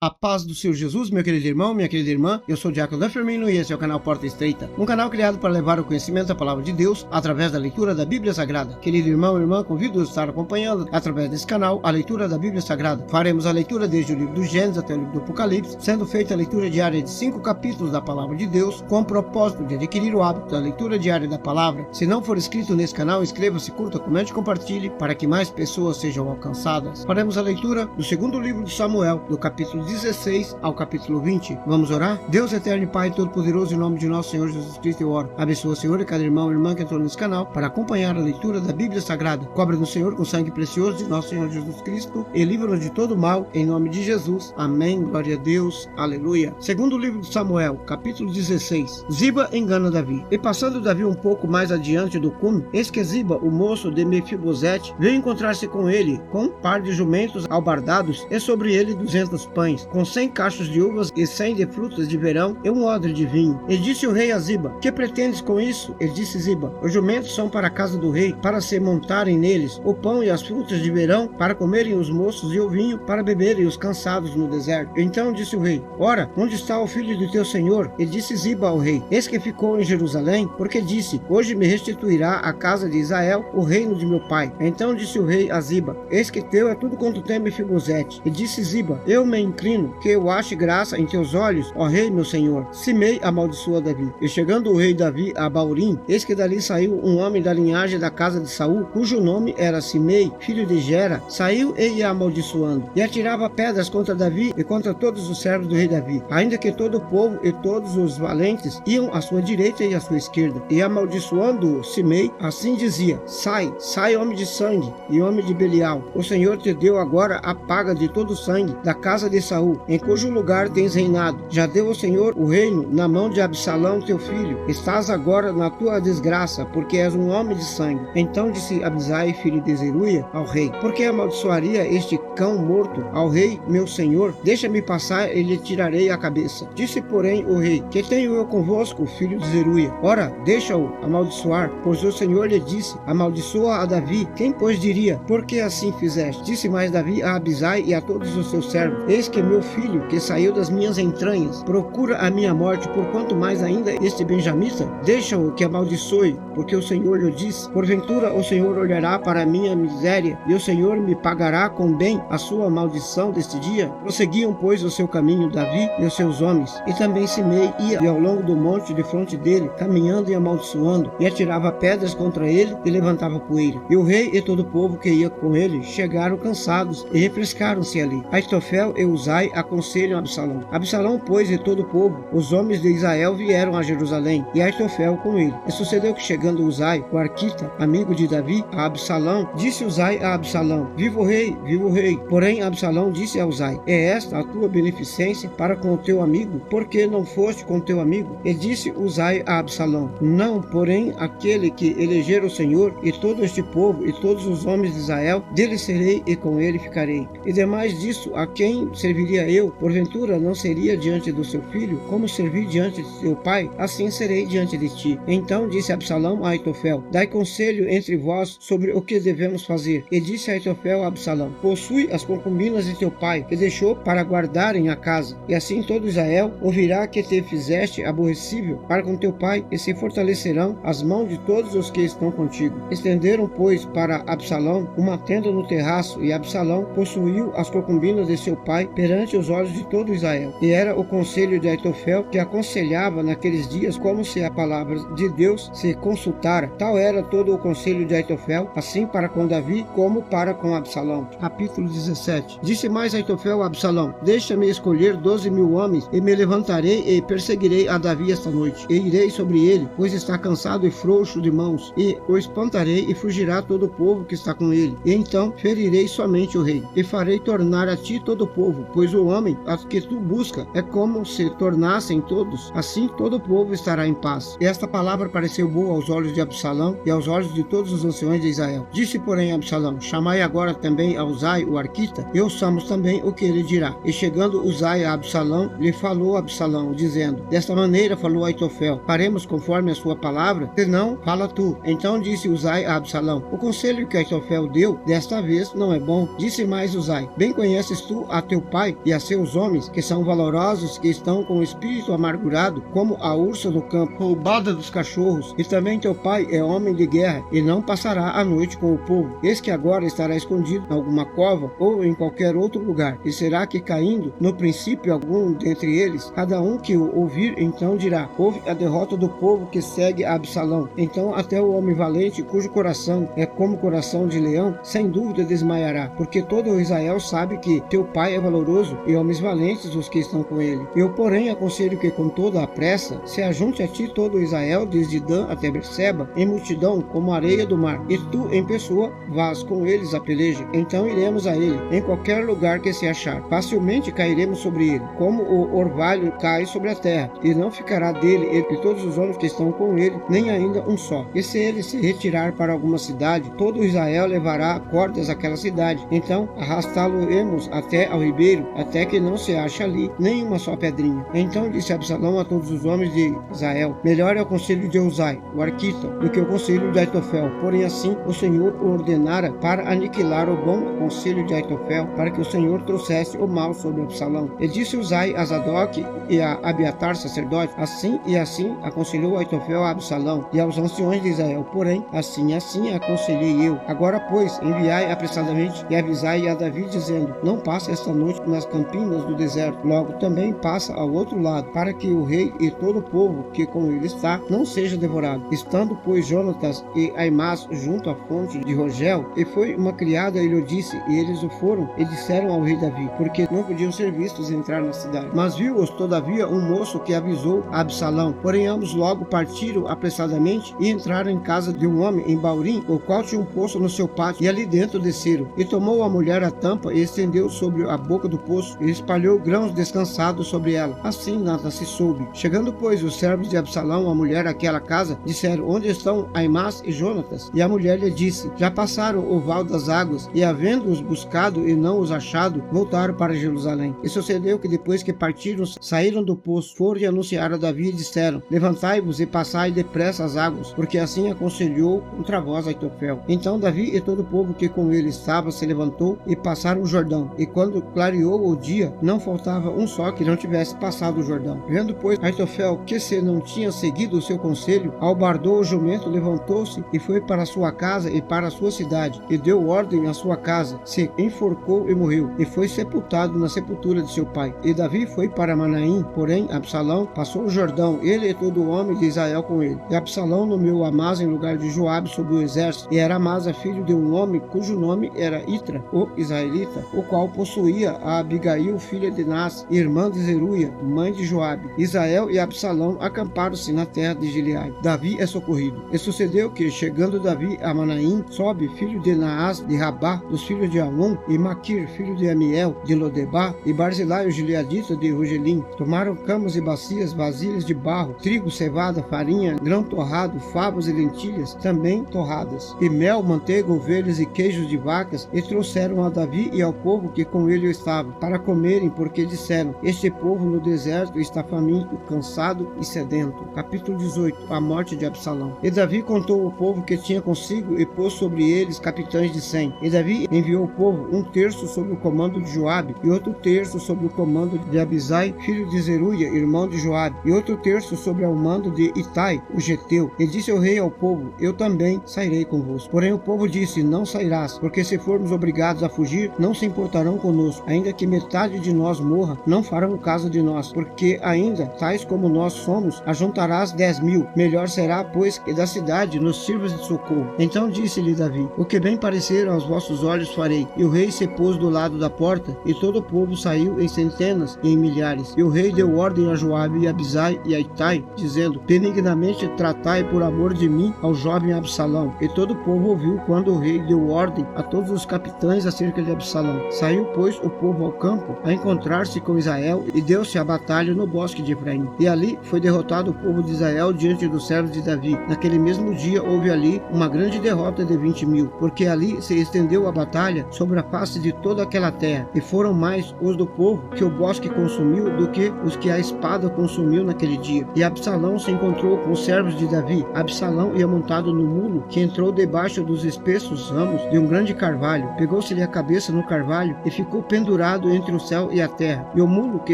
A paz do Senhor Jesus, meu querido irmão, minha querida irmã. Eu sou o Diácono Dan Firmino e esse é o canal Porta Estreita, um canal criado para levar o conhecimento da Palavra de Deus através da leitura da Bíblia Sagrada. Querido irmão e irmã, convido a estar acompanhando através desse canal a leitura da Bíblia Sagrada. Faremos a leitura desde o livro do Gênesis até o livro do Apocalipse, sendo feita a leitura diária de 5 capítulos da Palavra de Deus, com o propósito de adquirir o hábito da leitura diária da Palavra. Se não for inscrito nesse canal, inscreva-se, curta, comente e compartilhe para que mais pessoas sejam alcançadas. Faremos a leitura do segundo livro de Samuel, do capítulo 16 ao capítulo 20. Vamos orar? Deus eterno e Pai todo-poderoso, em nome de nosso Senhor Jesus Cristo eu oro. Abençoa, Senhor, e cada irmão e irmã que entrou nesse canal para acompanhar a leitura da Bíblia Sagrada. Cobre-nos, Senhor, com sangue precioso de nosso Senhor Jesus Cristo e livra-nos de todo mal, em nome de Jesus. Amém. Glória a Deus. Aleluia. Segundo livro de Samuel, capítulo 16. Ziba engana Davi. E passando Davi um pouco mais adiante do cume, eis que Ziba, o moço de Mefibosete, veio encontrar-se com ele, com um par de jumentos albardados, e sobre ele 200 pães, com 100 cachos de uvas e 100 de frutas de verão e um odre de vinho. E disse o rei a Ziba: que pretendes com isso? Ele disse Ziba: os jumentos são para a casa do rei, para se montarem neles, o pão e as frutas de verão, para comerem os moços, e o vinho, para beberem os cansados no deserto. Então disse o rei: ora, onde está o filho do teu senhor? E disse Ziba ao rei: eis que ficou em Jerusalém, porque disse: hoje me restituirá a casa de Israel o reino de meu pai. Então disse o rei a Ziba: eis que teu é tudo quanto tem Mefibosete. E disse Ziba: eu me inclino, que eu ache graça em teus olhos, ó rei meu senhor. Simei amaldiçoou Davi. E chegando o rei Davi a Baurim, eis que dali saiu um homem da linhagem da casa de Saul, cujo nome era Simei, filho de Gera. Saiu e ia amaldiçoando, e atirava pedras contra Davi e contra todos os servos do rei Davi, ainda que todo o povo e todos os valentes iam à sua direita e à sua esquerda. E amaldiçoando Simei, assim dizia: sai, sai, homem de sangue e homem de Belial. O Senhor te deu agora a paga de todo o sangue da casa de Saul, em cujo lugar tens reinado. Já deu o Senhor o reino na mão de Absalão teu filho. Estás agora na tua desgraça, porque és um homem de sangue. Então disse Abisai, filho de Zeruia, ao rei: por que amaldiçoaria este cão morto ao rei meu senhor? Deixa-me passar e lhe tirarei a cabeça. Disse, porém, o rei: que tenho eu convosco, filho de Zeruia? Ora, deixa-o amaldiçoar, pois o Senhor lhe disse: amaldiçoa a Davi. Quem, pois, diria: por que assim fizeste? Disse mais Davi a Abisai e a todos os seus servos: eis que meu filho, que saiu das minhas entranhas, procura a minha morte, por quanto mais ainda este benjamita? Deixa-o que amaldiçoe, porque o Senhor lhe disse: porventura o Senhor olhará para a minha miséria, e o Senhor me pagará com bem a sua maldição deste dia? Prosseguiam, pois, o seu caminho Davi e os seus homens, e também Simei ia ao longo do monte de fronte dele, caminhando e amaldiçoando, e atirava pedras contra ele e levantava poeira. E o rei e todo o povo que ia com ele chegaram cansados e refrescaram-se ali. Aitofel e Uzai aconselham Absalão. Absalão, pois, e todo o povo, os homens de Israel, vieram a Jerusalém, e Aitofel com ele. E sucedeu que, chegando Uzai, o arquita, amigo de Davi, a Absalão, disse Uzai a Absalão: viva o rei, viva o rei. Porém Absalão disse a Uzai: é esta a tua beneficência para com o teu amigo? Por que não foste com teu amigo? E disse Uzai a Absalão: não, porém aquele que eleger o Senhor, e todo este povo, e todos os homens de Israel, dele serei e com ele ficarei. E demais disso, a quem serviria eu? Porventura não seria diante do seu filho, como servi diante de teu pai? Assim serei diante de ti. Então disse Absalão a Aitofel: dai conselho entre vós sobre o que devemos fazer. E disse Aitofel a Absalão: possui as concubinas de teu pai, que deixou para guardarem a casa, e assim todo Israel ouvirá que te fizeste aborrecível para com teu pai, e se fortalecerão as mãos de todos os que estão contigo. Estenderam, pois, para Absalão uma tenda no terraço, e Absalão possuiu as concubinas de seu pai perante os olhos de todo Israel. E era o conselho de Aitofel, que aconselhava naqueles dias como se a palavra de Deus se consultara. Tal era todo o conselho de Aitofel, assim para com Davi como para com Absalão. Capítulo 17. Disse mais Aitofel a Absalão: deixa-me escolher 12.000 homens, e me levantarei e perseguirei a Davi esta noite, e irei sobre ele, pois está cansado e frouxo de mãos, e o espantarei, e fugirá todo o povo que está com ele. E então ferirei somente o rei, e farei tornar a ti todo o povo, pois o homem a que tu busca é como se tornassem todos, assim todo o povo estará em paz. E esta palavra pareceu boa aos olhos de Absalão e aos olhos de todos os anciões de Israel. Disse, porém, Absalão: chamai agora também a Uzai, o arquita, e ouçamos também o que ele dirá. E chegando Uzai a Absalão, lhe falou Absalão, dizendo: desta maneira falou Aitofel: faremos conforme a sua palavra, senão fala tu. Então disse Uzai a Absalão: o conselho que Aitofel deu desta vez não é bom. Disse mais Uzai: bem conheces tu a teu pai, Abisai e a seus homens, que são valorosos, que estão com o espírito amargurado, como a ursa do campo, roubada dos cachorros. E também teu pai é homem de guerra, e não passará a noite com o povo. Eis que agora estará escondido em alguma cova, ou em qualquer outro lugar. E será que caindo, no princípio algum dentre eles, cada um que o ouvir, então dirá: houve a derrota do povo que segue a Absalão. Então até o homem valente, cujo coração é como coração de leão, sem dúvida desmaiará, porque todo o Israel sabe que teu pai é valoroso, e homens valentes os que estão com ele. Eu, porém, aconselho que com toda a pressa se ajunte a ti todo o Israel, desde Dan até Berseba, em multidão como a areia do mar, e tu em pessoa vás com eles a peleja. Então iremos a ele, em qualquer lugar que se achar. Facilmente cairemos sobre ele, como o orvalho cai sobre a terra, e não ficará dele ele e todos os homens que estão com ele, nem ainda um só. E se ele se retirar para alguma cidade, todo o Israel levará cordas àquela cidade. Então arrastá-lo-emos até ao ribeiro, até que não se ache ali nem uma só pedrinha. Então disse Absalão a todos os homens de Israel: melhor é o conselho de Uzai, o arquita, do que o conselho de Aitofel. Porém assim o Senhor o ordenara para aniquilar o bom conselho de Aitofel, para que o Senhor trouxesse o mal sobre Absalão. E disse Uzai a Zadok e a Abiatar sacerdote: assim e assim aconselhou Aitofel a Absalão e aos anciões de Israel. Porém assim e assim aconselhei eu. Agora pois enviai apressadamente e avisai a Davi, dizendo: não passe esta noite nas campinas do deserto, logo também passa ao outro lado, para que o rei e todo o povo que com ele está não seja devorado. Estando pois Jonatas e Aimás junto à fonte de Rogel, e foi uma criada e lhe disse, e eles o foram e disseram ao rei Davi, porque não podiam ser vistos entrar na cidade. Mas viu-os todavia um moço que avisou a Absalão. Porém ambos logo partiram apressadamente e entraram em casa de um homem em Baurim, o qual tinha um poço no seu pátio, e ali dentro desceram. E tomou a mulher a tampa e estendeu sobre a boca do poço, e espalhou grãos descansados sobre ela. Assim nada se soube. Chegando pois os servos de Absalão à mulher àquela casa, disseram: onde estão Aimás e Jonatas? E a mulher lhe disse: já passaram o val das águas, e havendo-os buscado e não os achado, voltaram para Jerusalém. E sucedeu que depois que partiram, saíram do poço, foram e anunciaram a Davi e disseram: levantai-vos e passai depressa as águas, porque assim aconselhou contra vós Aitofel. Então Davi e todo o povo que com ele estava se levantou e passaram o Jordão. E quando clareou o dia, não faltava um só que não tivesse passado o Jordão. Vendo pois Aitofel que se não tinha seguido o seu conselho, albardou o jumento, levantou-se e foi para a sua casa e para a sua cidade, e deu ordem à sua casa, se enforcou e morreu, e foi sepultado na sepultura de seu pai. E Davi foi para Manaim, porém Absalão passou o Jordão, ele e todo o homem de Israel com ele. E Absalão nomeou Amasa em lugar de Joabe sobre o exército, e era Amasa filho de um homem cujo nome era Itra, o israelita, o qual possuía a Abigail, filha de Nas, irmã de Zeruia, mãe de Joabe. Israel e Absalão acamparam-se na terra de Gileade. Davi é socorrido. E sucedeu que, chegando Davi a Manaim, Sobe, filho de Naás, de Rabá, dos filhos de Amon, e Maquir, filho de Amiel, de Lodebá, e Barzilai, o gileadita de Rogelim, tomaram camas e bacias, vasilhas de barro, trigo, cevada, farinha, grão torrado, favas e lentilhas, também torradas, e mel, manteiga, ovelhas e queijos de vacas, e trouxeram a Davi e ao povo que com ele estava, para comerem, porque disseram: este povo no deserto está faminto, cansado e sedento. Capítulo 18. A morte de Absalão. E Davi contou o povo que tinha consigo e pôs sobre eles capitães de 100. E Davi enviou o povo, um terço sob o comando de Joabe, e outro terço sob o comando de Abisai, filho de Zeruia, irmão de Joabe, e outro terço sob o mando de Itai, o geteu. E disse o rei ao povo: eu também sairei convosco. Porém o povo disse: não sairás, porque se formos obrigados a fugir, não se importarão conosco. Ainda que metade de nós morra, não farão caso de nós, porque ainda, tais como nós somos, ajuntarás 10.000. Melhor será, pois, que da cidade nos sirvas de socorro. Então disse-lhe Davi: o que bem parecer aos vossos olhos farei. E o rei se pôs do lado da porta, e todo o povo saiu em centenas e em milhares. E o rei deu ordem a Joabe e a Abisai e a Itai, dizendo: benignamente tratai por amor de mim ao jovem Absalão. E todo o povo ouviu quando o rei deu ordem a todos os capitães acerca de Absalão. Saiu, pois, o povo ao campo a encontrar-se com Israel, e deu-se a batalha no bosque de Efraim. E ali foi derrotado o povo de Israel diante dos servos de Davi. Naquele mesmo dia houve ali uma grande derrota de 20.000, porque ali se estendeu a batalha sobre a face de toda aquela terra, e foram mais os do povo que o bosque consumiu do que os que a espada consumiu naquele dia. E Absalão se encontrou com os servos de Davi. Absalão ia montado no mulo, que entrou debaixo dos espessos ramos de um grande carvalho. Pegou-se-lhe a cabeça no carvalho e ficou pendurado pendurado entre o céu e a terra, e o mulo que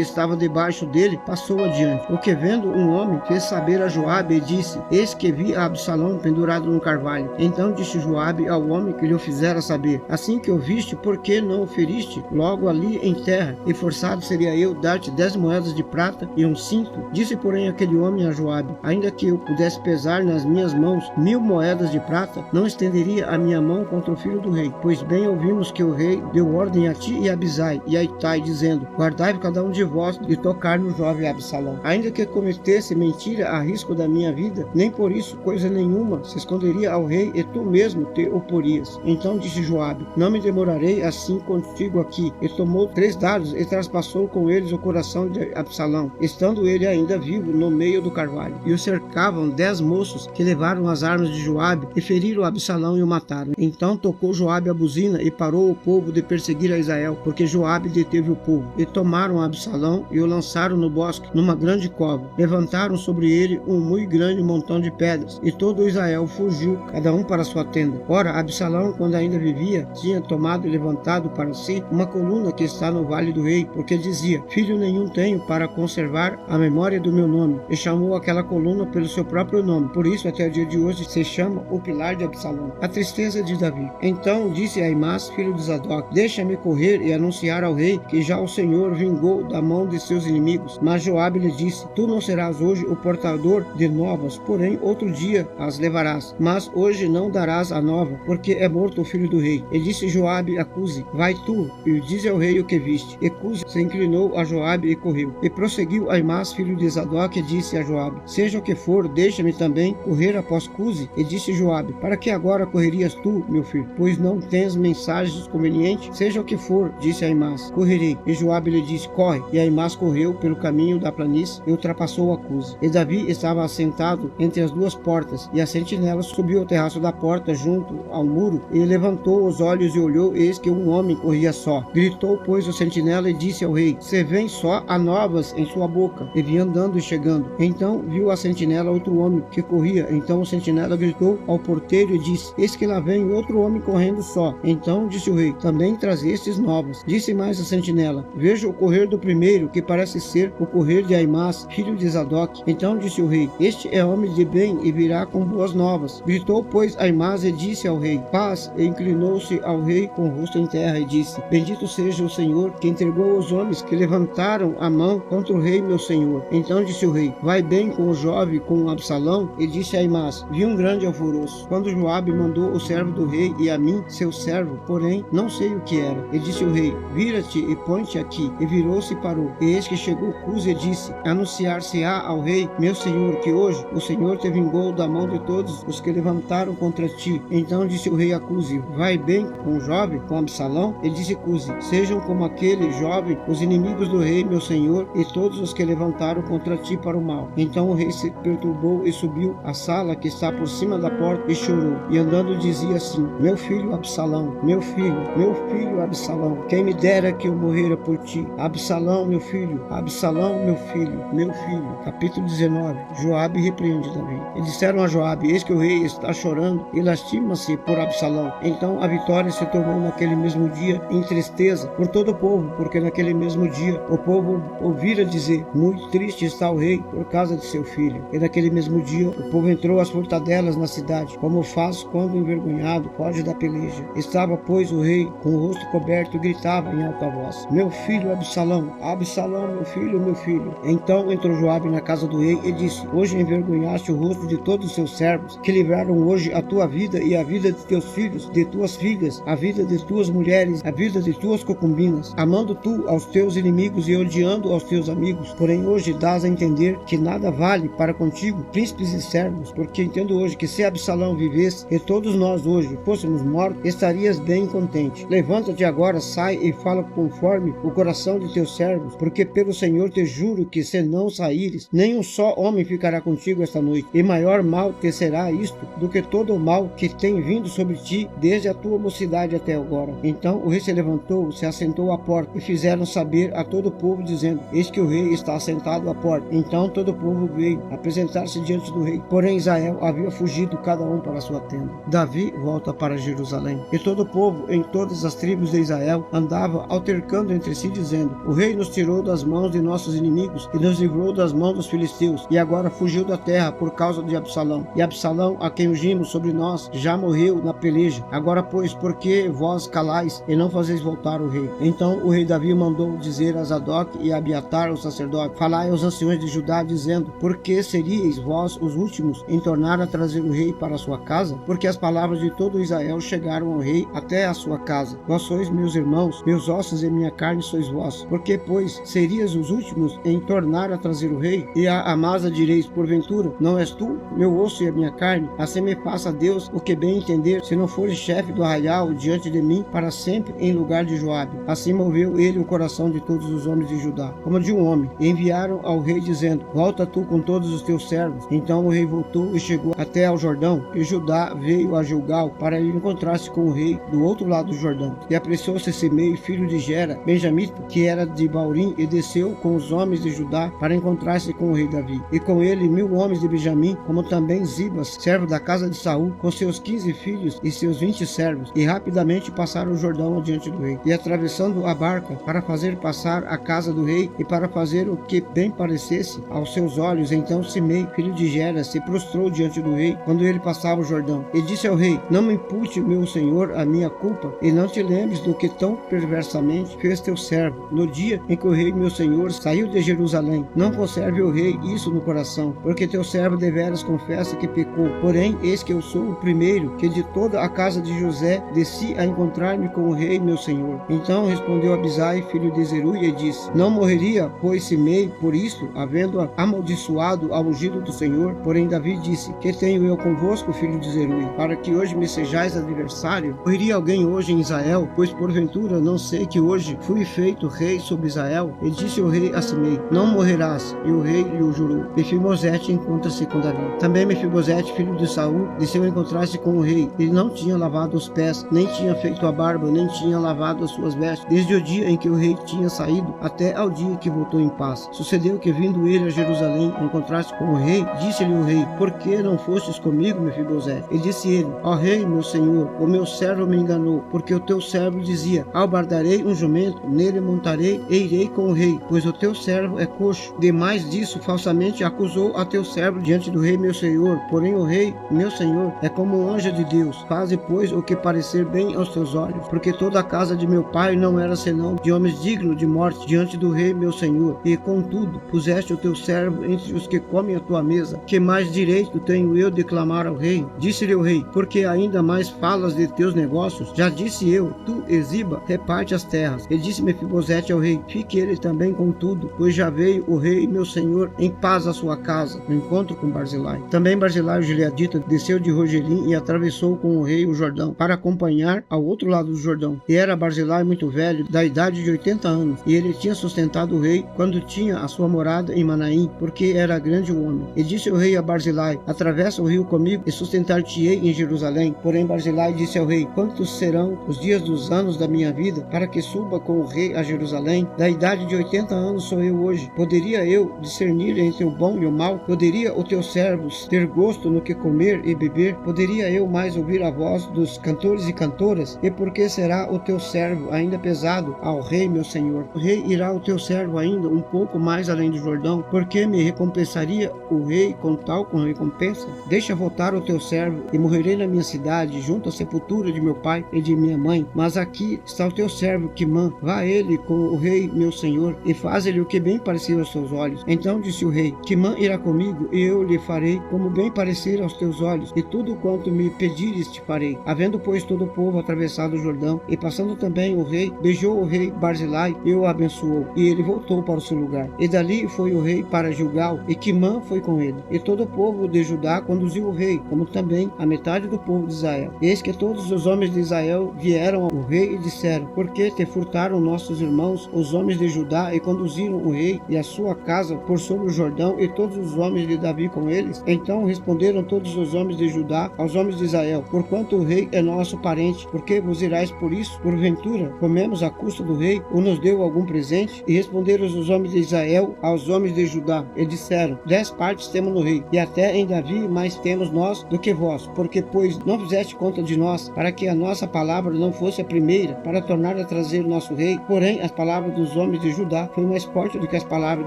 estava debaixo dele passou adiante. O que vendo um homem fez saber a Joabe e disse: eis que vi a Absalão pendurado no carvalho. Então disse Joabe ao homem que lhe o fizera saber: assim que o viste, por que não o feriste logo ali em terra? E forçado seria eu dar-te 10 moedas de prata e um cinto. Disse porém aquele homem a Joabe: ainda que eu pudesse pesar nas minhas mãos 1000 moedas de prata, não estenderia a minha mão contra o filho do rei. Pois bem ouvimos que o rei deu ordem a ti e a Abisai e a Itai, dizendo: guardai cada um de vós de tocar no jovem Absalão. Ainda que cometesse mentira a risco da minha vida, nem por isso coisa nenhuma se esconderia ao rei, e tu mesmo te oporias. Então disse Joabe: não me demorarei assim contigo aqui. E tomou 3 dardos e traspassou com eles o coração de Absalão, estando ele ainda vivo no meio do carvalho. E o cercavam 10 moços que levaram as armas de Joabe e feriram Absalão e o mataram. Então tocou Joabe a buzina e parou o povo de perseguir a Israel, porque Joabe deteve o povo. E tomaram Absalão e o lançaram no bosque, numa grande cova. Levantaram sobre ele um muito grande montão de pedras, e todo Israel fugiu, cada um para sua tenda. Ora, Absalão, quando ainda vivia, tinha tomado e levantado para si uma coluna que está no vale do rei, porque dizia: filho nenhum tenho para conservar a memória do meu nome. E chamou aquela coluna pelo seu próprio nome. Por isso, até o dia de hoje, se chama o pilar de Absalão. A tristeza de Davi. Então disse Aimás, filho de Zadok: deixa-me correr e anunciar ao rei que já o Senhor vingou da mão de seus inimigos. Mas Joabe lhe disse: tu não serás hoje o portador de novas, porém outro dia as levarás. Mas hoje não darás a nova, porque é morto o filho do rei. E disse Joabe a Cusi: vai tu e dize ao rei o que viste. E Cusi se inclinou a Joabe e correu. E prosseguiu Aimás, filho de Zadok, e disse a Joabe: seja o que for, deixa-me também correr após Cusi. E disse Joabe: para que agora correrias tu, meu filho? Pois não tens mensagens convenientes? Seja o que for, disse Aimás, correrei. E Joabe lhe disse: corre. E Aimás correu pelo caminho da planície e ultrapassou a Cusi. E Davi estava assentado entre as 2 portas, e a sentinela subiu ao terraço da porta junto ao muro, e levantou os olhos e olhou, eis que um homem corria só. Gritou, pois, o sentinela e disse ao rei: se vem só, há novas em sua boca. E vinha andando e chegando. Então viu a sentinela outro homem que corria. Então o sentinela gritou ao porteiro e disse: eis que lá vem outro homem correndo só. Então disse o rei: também trazestes novas. Disse mais a sentinela: vejo o correr do primeiro, que parece ser o correr de Aimás, filho de Zadok. Então disse o rei: este é homem de bem e virá com boas novas. Gritou, pois, Aimás e disse ao rei: paz. E inclinou-se ao rei com o rosto em terra e disse: bendito seja o Senhor, que entregou os homens que levantaram a mão contra o rei meu senhor. Então disse o rei: vai bem com o jovem, com Absalão? E disse Aimás: vi um grande alvoroço, quando Joabe mandou o servo do rei e a mim, seu servo, porém não sei o que era. E disse o rei: vira-te e põe-te aqui. E virou-se e parou. E eis que chegou Cusi e disse: anunciar-se-á ao rei meu senhor que hoje o Senhor te vingou da mão de todos os que levantaram contra ti. Então disse o rei a Cusi: vai bem com o jovem, com Absalão? E disse Cusi: sejam como aquele jovem os inimigos do rei meu senhor e todos os que levantaram contra ti para o mal. Então o rei se perturbou e subiu à sala que está por cima da porta e chorou. E andando dizia assim: meu filho Absalão, meu filho Absalão, quem me dera que eu morrera por ti. Absalão, meu filho, Absalão, meu filho, meu filho. Capítulo 19. Joabe repreende Davi. E disseram a Joabe: eis que o rei está chorando e lastima-se por Absalão. Então a vitória se tornou naquele mesmo dia em tristeza por todo o povo, porque naquele mesmo dia o povo ouvira dizer: muito triste está o rei por causa de seu filho. E naquele mesmo dia o povo entrou às fortadelas na cidade, como faz quando envergonhado foge da peleja. Estava, pois, o rei com o rosto coberto e gritava em alta voz: meu filho Absalão, Absalão, meu filho, meu filho. Então entrou Joabe na casa do rei e disse: hoje envergonhaste o rosto de todos os seus servos, que livraram hoje a tua vida e a vida de teus filhos, de tuas filhas, a vida de tuas mulheres, a vida de tuas concubinas, amando tu aos teus inimigos e odiando aos teus amigos. Porém hoje dás a entender que nada vale para contigo príncipes e servos, porque entendo hoje que se Absalão vivesse e todos nós hoje fôssemos mortos, estarias bem contente. Levanta-te agora, sai e fala conforme o coração de teus servos, porque pelo Senhor te juro que se não saíres, nem um só homem ficará contigo esta noite, e maior mal te será isto do que todo o mal que tem vindo sobre ti desde a tua mocidade até agora. Então o rei se levantou, se assentou à porta, e fizeram saber a todo o povo, dizendo: eis que o rei está assentado à porta. Então todo o povo veio apresentar-se diante do rei. Porém Israel havia fugido cada um para sua tenda. Davi volta para Jerusalém. E todo o povo em todas as tribos de Israel andava altercando entre si, dizendo: o rei nos tirou das mãos de nossos inimigos e nos livrou das mãos dos filisteus, e agora fugiu da terra por causa de Absalão. E Absalão, a quem ungimos sobre nós, já morreu na peleja. Agora, pois, por que vós calais e não fazeis voltar o rei? Então o rei Davi mandou dizer a Zadok e a Abiatar, o sacerdote: falai aos anciões de Judá, dizendo: por que seríeis vós os últimos em tornar a trazer o rei para a sua casa? Porque as palavras de todo Israel chegaram ao rei até a sua casa. Vós sois meus irmãos, meus ossos e minha carne sois vós. Por que, pois, serias os últimos em tornar a trazer o rei? E a Amasa direis: porventura, não és tu, meu osso e a minha carne? Assim me faça Deus o que bem entender, se não fores chefe do arraial diante de mim para sempre em lugar de Joabe. Assim moveu ele o coração de todos os homens de Judá, como de um homem, e enviaram ao rei dizendo: volta tu com todos os teus servos. Então o rei voltou e chegou até ao Jordão, e Judá veio a Gilgal para ir encontrar-se com o rei do outro lado do Jordão. E apressou-se Simei, filho de Gera, benjamita, que era de Baurim, e desceu com os homens de Judá para encontrar-se com o rei Davi. E com ele 1000 homens de Benjamim, como também Zibas, servo da casa de Saul, com seus 15 filhos e seus 20 servos, e rapidamente passaram o Jordão adiante do rei. E atravessando a barca para fazer passar a casa do rei e para fazer o que bem parecesse aos seus olhos, então Simei, filho de Gera, se prostrou diante do rei quando ele passava o Jordão, e disse ao rei: não me impute, meu senhor, a minha culpa, e não te lembres do que tão perversamente fez teu servo no dia em que o rei meu senhor saiu de Jerusalém. Não conserve o rei isso no coração, porque teu servo deveras confessa que pecou. Porém, eis que eu sou o primeiro que de toda a casa de José desci a encontrar-me com o rei meu senhor. Então respondeu Abisai, filho de Zeruia, e disse: não morreria, pois, Simei por isto, havendo amaldiçoado ao ungido do Senhor? Porém Davi disse: que tenho eu convosco, filho de Zeruia, para que hoje me sejais adversário? Morreria alguém hoje em Israel? Pois porventura não sei que hoje fui feito rei sobre Israel? E disse o rei a Simei: não morrerás. E o rei lhe o jurou. Mefibosete encontra-se com Davi. Também Mefibosete, filho de Saul, desceu a encontrar-se com o rei. Ele não tinha lavado os pés, nem tinha feito a barba, nem tinha lavado as suas vestes, desde o dia em que o rei tinha saído até ao dia que voltou em paz. Sucedeu que, vindo ele a Jerusalém a encontrar-se com o rei, disse-lhe o rei: por que não fostes comigo, Mefibosete? E disse ele: ó rei, meu senhor, o meu servo me enganou, porque o teu servo dizia: albardarei um jumento, nele montarei e irei com o rei, pois o teu servo é coxo. Demais disso, falsamente acusou a teu servo diante do rei meu senhor. Porém o rei meu senhor é como um anjo de Deus. Faze, pois, o que parecer bem aos teus olhos, porque toda a casa de meu pai não era senão de homens dignos de morte diante do rei meu senhor. E contudo puseste o teu servo entre os que comem a tua mesa. Que mais direito tenho eu de clamar ao rei? Disse-lhe o rei: porque ainda mais falas de teus negócios? Já disse eu: tu e Ziba reparte as terras. E disse Mefibosete ao rei: fique ele também com tudo, pois já veio o rei meu senhor em paz à sua casa, no encontro com Barzilai. Também Barzilai o gileadita desceu de Rogelim e atravessou com o rei o Jordão, para acompanhar ao outro lado do Jordão. E era Barzilai muito velho, da idade de 80 anos, e ele tinha sustentado o rei quando tinha a sua morada em Manaim, porque era grande o homem. E disse o rei a Barzilai: atravessa o rio comigo e sustentar-te-ei em Jerusalém. Porém Barzilai disse ao rei: quantos serão os dias dos anos da minha vida, para que suba com o rei a Jerusalém? Da idade de 80 anos sou eu hoje. Poderia eu discernir entre o bom e o mal? Poderia o teu servo ter gosto no que comer e beber? Poderia eu mais ouvir a voz dos cantores e cantoras? E por que será o teu servo ainda pesado ao rei meu senhor? O rei irá o teu servo ainda um pouco mais além do Jordão? Porque me recompensaria o rei com tal recompensa? Deixa voltar o teu servo, e morrerei na minha cidade, junto à sepultura de meu pai e de minha mãe. Mas aqui está o teu servo Quimã. Vá ele com o rei meu senhor, e faz-lhe o que bem parecer aos teus olhos. Então disse o rei: Quimã irá comigo, e eu lhe farei como bem parecer aos teus olhos, e tudo quanto me pedires te farei. Havendo, pois, todo o povo atravessado o Jordão, e passando também o rei, beijou o rei Barzilai e o abençoou, e ele voltou para o seu lugar. E dali foi o rei para Gilgal, e Quimã foi com ele. E todo o povo de Judá conduziu o rei, como também a metade do povo de Israel. Eis que todos os homens de Israel vieram ao rei e disseram: por que te furtaram nossos irmãos, os homens de Judá, e conduziram o rei e a sua casa por sobre o Jordão, e todos os homens de Davi com eles? Então responderam todos os homens de Judá aos homens de Israel: porquanto o rei é nosso parente, por que vos irais por isso? Porventura comemos a custa do rei, ou nos deu algum presente? E responderam os homens de Israel aos homens de Judá, e disseram: 10 partes temos no rei, e até em Davi mais temos nós do que vós, porque pois não fizeste conta de nós, para que a nossa palavra não fosse a primeira, para tornar a trazer trazer o nosso rei, porém as palavras dos homens de Judá foi mais forte do que as palavras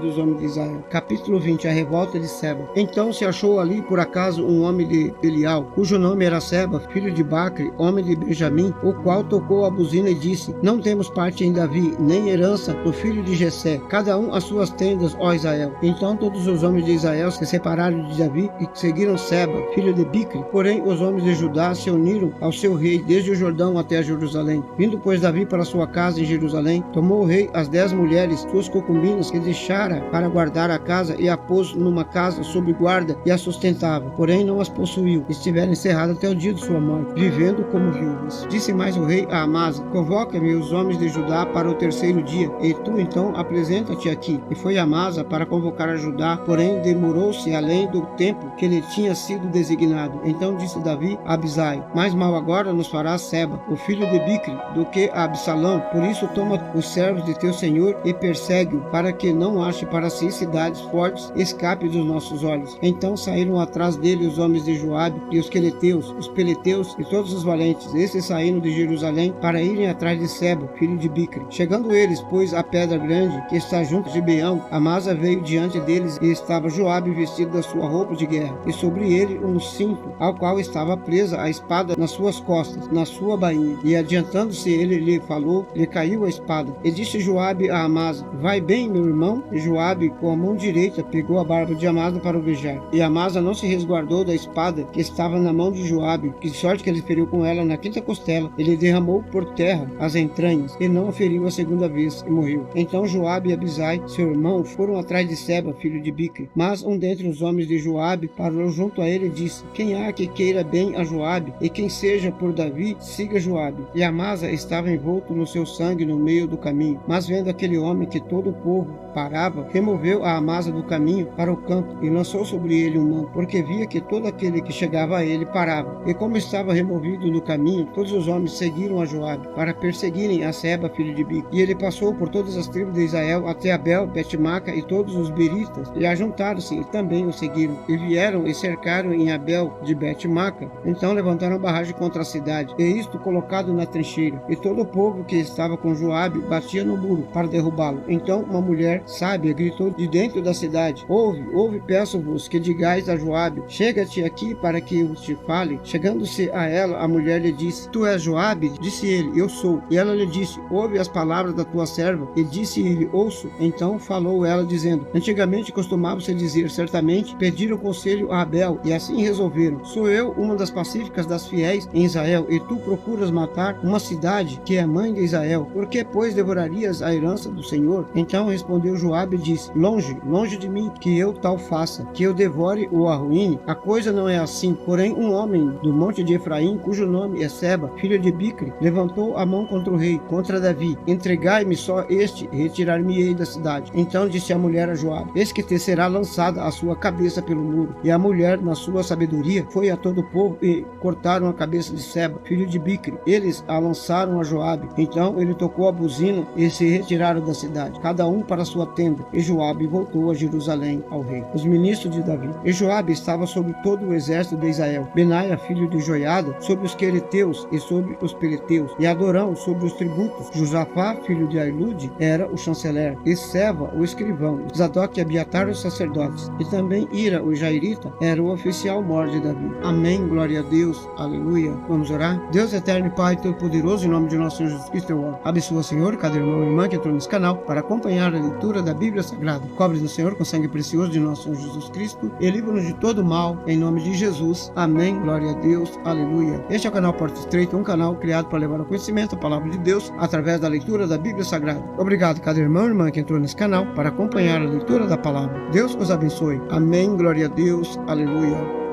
dos homens de Israel. Capítulo 20. A revolta de Seba. Então se achou ali por acaso um homem de Belial, cujo nome era Seba, filho de Bacre, homem de Benjamim, o qual tocou a buzina e disse: não temos parte em Davi, nem herança do filho de Jessé, cada um as suas tendas, ó Israel. Então todos os homens de Israel se separaram de Davi e seguiram Seba, filho de Bicre. Porém os homens de Judá se uniram ao seu rei desde o Jordão até Jerusalém. Vindo pois Davi para sua casa em Jerusalém, tomou o rei as 10 mulheres, suas concubinas, que deixara para guardar a casa, e a pôs numa casa sob guarda e a sustentava, porém não as possuiu. Estiveram encerradas até o dia de sua morte, vivendo como viúvas. Disse mais o rei a Amasa: convoca-me os homens de Judá para o terceiro dia, e tu então apresenta-te aqui. E foi Amasa para convocar a Judá, porém demorou-se além do tempo que lhe tinha sido designado. Então disse Davi a Abisai: mais mal agora nos fará Seba, o filho de Bicre, do que a Absalão. Por isso toma os servos de teu senhor e persegue-o, para que não ache para si cidades fortes e escape dos nossos olhos. Então saíram atrás dele os homens de Joabe e os queleteus, os peleteus e todos os valentes. Esses saíram de Jerusalém para irem atrás de Seba, filho de Bicre. Chegando eles, pois, à pedra grande que está junto de Beão, Amasa veio diante deles, e estava Joabe vestido da sua roupa de guerra, e sobre ele um cinto, ao qual estava presa a espada nas suas costas, na sua bainha. E adiantando-se ele lhe falou, lhe caiu a espada. E disse Joabe a Amasa: vai bem, meu irmão? E Joabe, com a mão direita, pegou a barba de Amasa para o beijar. E Amasa não se resguardou da espada que estava na mão de Joabe, de sorte que ele feriu com ela na quinta costela. Ele derramou por terra as entranhas, e não a feriu a segunda vez, e morreu. Então Joabe e Abisai, seu irmão, foram atrás de Seba, filho de Bicre. Mas um dentre os homens de Joabe parou junto a ele e disse: quem há que queira bem a Joabe, e quem seja por Davi, siga Joabe. E Amasa estava envolto no seu sangue no meio do caminho. Mas vendo aquele homem que todo o povo parava, removeu a Amasa do caminho para o campo e lançou sobre ele um manto, porque via que todo aquele que chegava a ele parava. E como estava removido do caminho, todos os homens seguiram a Joabe para perseguirem a Seba, filho de Bicre. E ele passou por todas as tribos de Israel até Abel, Bet-Maca e todos os beritas, e ajuntaram-se e também o seguiram. E vieram e cercaram em Abel de Bet-Maca. Então levantaram barragem contra a cidade, e isto colocado na trincheira. E todo o povo que estava com Joabe batia no muro para derrubá-lo. Então uma mulher sábia gritou de dentro da cidade: ouve, peço-vos que digais a Joabe: chega-te aqui para que eu te fale. Chegando-se a ela, a mulher lhe disse: tu és Joabe? Disse ele: eu sou. E ela lhe disse: ouve as palavras da tua serva. E disse ele: ouço. Então falou ela dizendo: antigamente costumava-se dizer, certamente pediram conselho a Abel, e assim resolveram. Sou eu uma das pacíficas das fiéis em Israel, e tu procuras matar uma cidade que é mãe de Israel. Por que, pois, devorarias a herança do Senhor? Então respondeu Joabe e disse: longe de mim que eu tal faça, que eu devore ou arruine. A coisa não é assim. Porém um homem do monte de Efraim, cujo nome é Seba, filho de Bicre, levantou a mão contra o rei, contra Davi. Entregai-me só este, e retirar-me-ei da cidade. Então disse a mulher a Joabe: eis que te será lançada a sua cabeça pelo muro. E a mulher, na sua sabedoria, foi a todo o povo e cortaram a cabeça de Seba, filho de Bicre. Eles a lançaram a Joabe. Então ele tocou a buzina e se retiraram da cidade, cada um para sua tenda. E Joabe voltou a Jerusalém ao rei. Os ministros de Davi. E Joabe estava sobre todo o exército de Israel. Benaia, filho de Joiada, sobre os quereteus e sobre os peleteus. E Adorão sobre os tributos. Josafá, filho de Ailude, era o chanceler. E Seva, o escrivão. Zadok e Abiatar, os sacerdotes. E também Ira, o jairita, era o oficial mor de Davi. Amém, glória a Deus, aleluia. Vamos orar? Deus eterno e Pai todo-poderoso, em nome de nosso Senhor Jesus Cristo, eu oro. Abençoa, Senhor, cada irmão e irmã que entrou nesse canal para acompanhar a leitura da Bíblia Sagrada. Cobre-nos, Senhor, com sangue precioso de nosso Senhor Jesus Cristo e livra-nos de todo mal, em nome de Jesus. Amém, glória a Deus, aleluia. Este é o canal Porta Estreita, um canal criado para levar ao conhecimento a palavra de Deus através da leitura da Bíblia Sagrada. Obrigado, cada irmão e irmã que entrou nesse canal para acompanhar a leitura da palavra. Deus os abençoe. Amém, glória a Deus, aleluia.